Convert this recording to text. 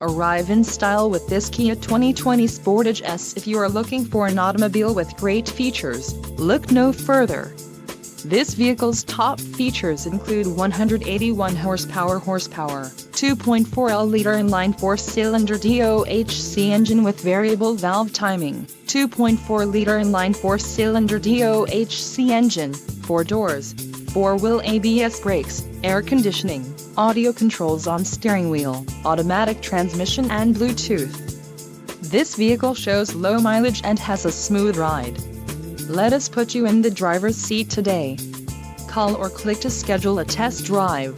Arrive in style with this Kia 2020 Sportage S. If you are looking for an automobile with great features, look no further. This vehicle's top features include 181 horsepower, 2.4L inline 4-cylinder DOHC engine with variable valve timing, 2.4-liter inline 4-cylinder DOHC engine, 4 doors, 4-wheel ABS brakes, air conditioning, audio controls on steering wheel, automatic transmission and Bluetooth. This vehicle shows low mileage and has a smooth ride. Let us put you in the driver's seat today. Call or click to schedule a test drive.